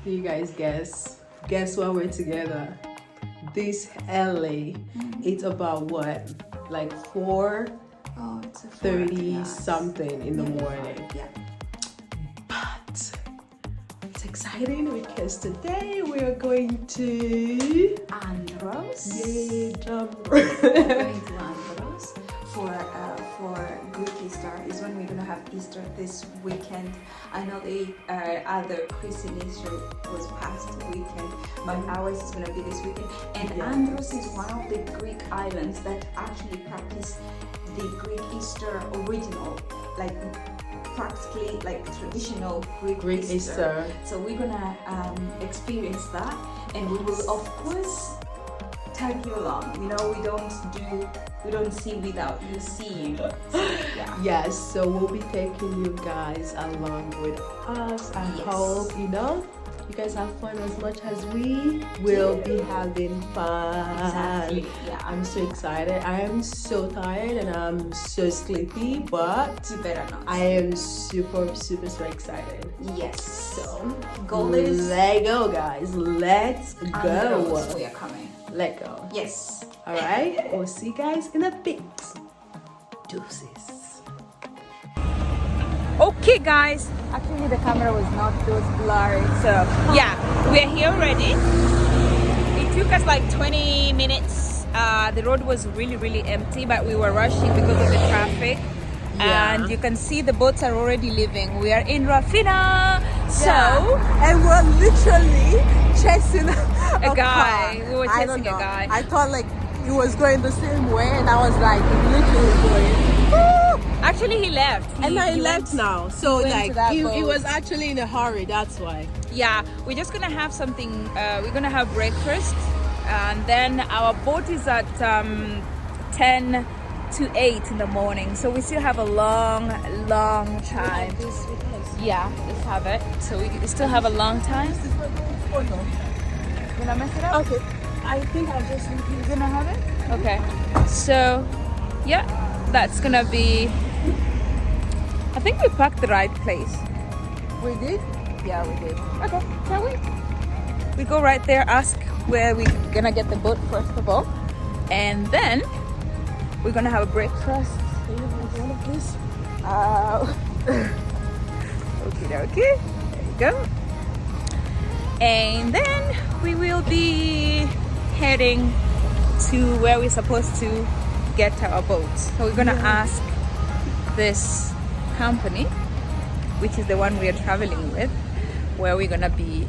You guys guess why we're together? This LA. It's about what? Like 4:30 it's a something in the morning. Yeah. But it's exciting because today we are going to Andros. Yay, drum. We're going to Andros for Greek Easter. Is when we're gonna have Easter this weekend. I know the other Christian Easter was past weekend, but ours is gonna be this weekend. And Yes. Andros is one of the Greek islands that actually practice the Greek Easter original, like practically like traditional Greek Easter. So we're gonna experience that, and we will of course tag you along. You know, we don't see without you seeing. So, yeah. Yes, so we'll be taking you guys along with us. I hope you guys have fun as much as we will be having fun. Exactly. Yeah. I'm so excited. I am so tired and I'm so sleepy, but You better not. I am super excited. Yes. So Goal is let go, guys. Let's go. Andros, we are coming. Let go. Yes. All right. We'll see you guys in a bit. Deuces. Okay guys, actually the camera was blurry, so yeah, we're here already. It took us like 20 minutes. The road was really empty, but we were rushing because of the traffic. And you can see the boats are already leaving. We are in Rafina, and we're literally chasing a guy. car. We were I don't chasing a know. guy. I thought like he was going the same way, and I was like literally going. Woo! actually he left. And I he left went- now, so went to like that he boat. was actually in a hurry. That's why. Yeah, we're just gonna have something. We're gonna have breakfast, and then our boat is at 10 to 8 in the morning. So we still have a long time. Yeah, let's have it. So we still have a long time. Gonna mess it up? Okay, I think I'll just. You're gonna have it? Okay. So, yeah, that's gonna be. I think we parked the right place. We did. Yeah, we did. Okay, shall we? We go right there, ask where we're gonna get the boat first of all, and then we're gonna have a breakfast. Can you have one of these? Okay, there you go. And then we will be heading to where we're supposed to get our boat. So we're gonna ask this company, which is the one we are traveling with, where we're gonna be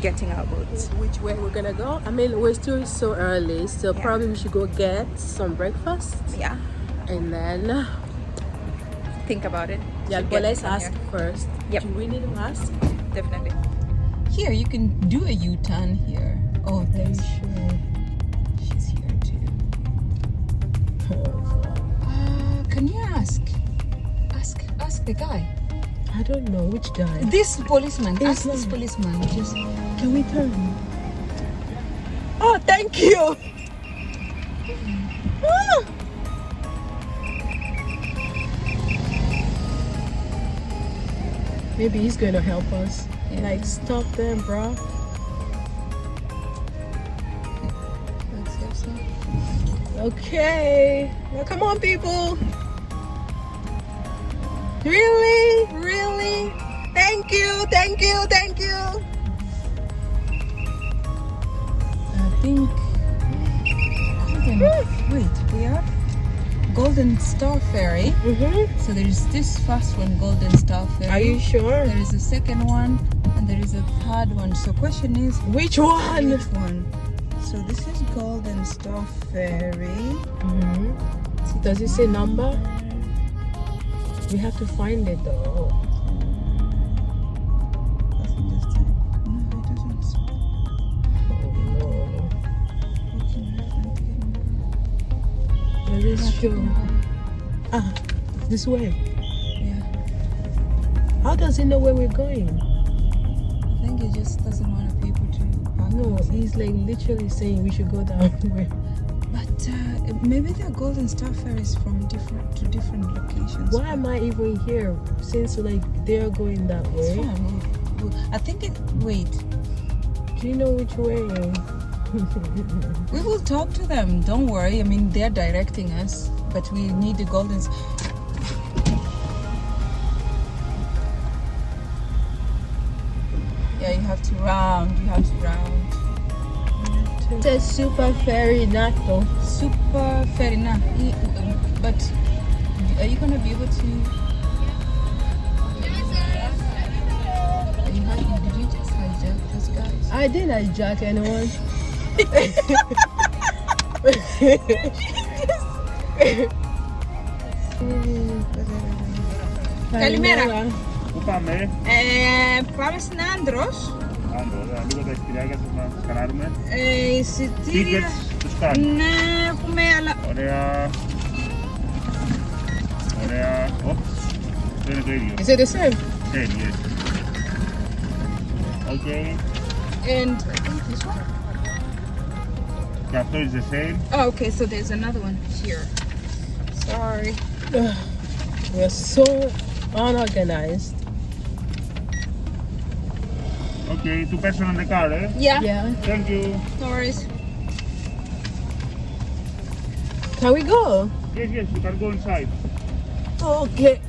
getting our boats. Which way we're gonna go? I mean, we're still so early, so Yeah. probably we should go get some breakfast Yeah, and then. think about it. Yeah, Should but get let's from ask here. first. Yep. Do we need to ask? Definitely. Here you can do a U-turn here. Oh, there's Sure. she's here too. Can you ask the guy? I don't know which guy. This policeman. This Ask this one. policeman. Just Can we turn? Oh, thank you. Ah. Maybe he's gonna help us. Yeah. Like, stop them, bro. let's have some. Okay. Now, come on, people. Really? Thank you. I think. Wait, we are Golden Star Ferry. Mm-hmm. So there is this first one, Golden Star Ferry. Are you sure? There is a second one, and there is a third one. So question is, Which one? which one? So this is Golden Star Ferry. Mm-hmm. Does it say number? We have to find it though. Doesn't just say. No, it doesn't say. Oh no. Where is sure? Ah, this way. Yeah, How does he know where we're going? I think he just doesn't want people to park. No, he's like literally saying we should go that way. But maybe there are Golden Star Ferries from different locations. Why am I even here? Since like they're going that It's way. fine. I think it. Wait. Do you know which way? We will talk to them. Don't worry. I mean, they're directing us, but we need the goldens. Yeah, you have to round. You have to round. It says Super Ferry Nato. Super ferry, nah. But are you gonna be able to? Did you just hijack those guys? I didn't hijack anyone. Καλημέρα. Πού πάμε? Πάμε στην Andros. Ωραία, λίγο τα εισιτηριά σας να σκανάρουμε. Εισιτήρια. Tickets to scan. Ναι, έχουμε, αλλά... Ωραία. Ωραία. Αυτό είναι το ίδιο. Is it the same? Same, yes. Okay. And I think this one. Και αυτό is the same. Oh, okay, so there's another one here. Sorry. We're so unorganized. Okay, 2 person on the car, eh? Yeah. Yeah. Thank you. No worries. Can we go? Yes, yes, you can go inside. Okay.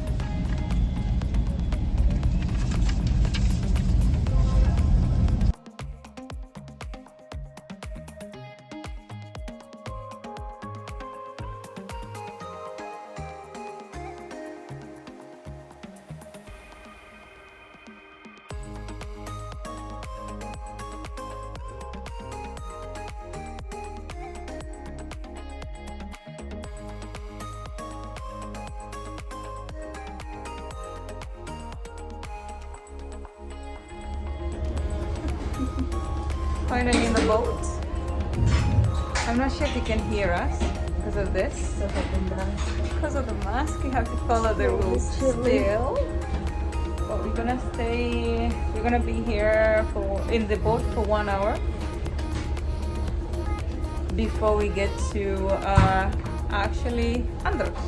Finally in the boat. I'm not sure if you can hear us because of this. Because of the mask, you have to follow the rules still. But we're gonna stay. We're gonna be here in the boat for 1 hour before we get to actually Andros.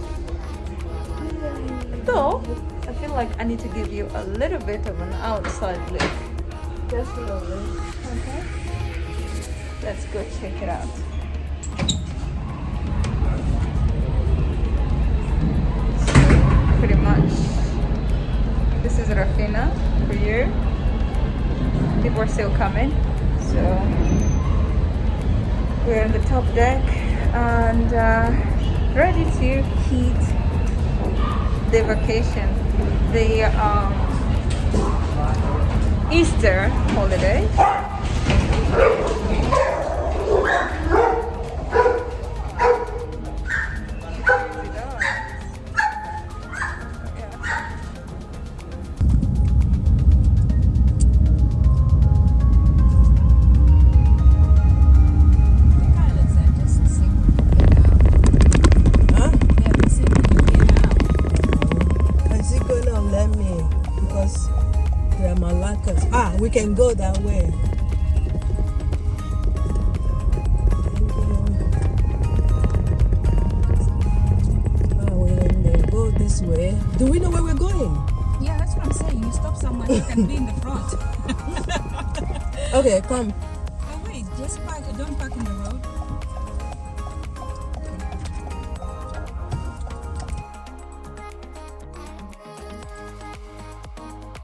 Though I feel like I need to give you a little bit of an outside look. Definitely. Okay. Let's go check it out. So, pretty much, this is Rafina for you. People are still coming, so we're on the top deck and ready to heat the vacation, the Easter holiday. We can go that way. Go this way. Do we know where we're going? Yeah, that's what I'm saying. You stop somewhere, you can be in the front. Okay, come. Oh wait, just park. Don't park in the road.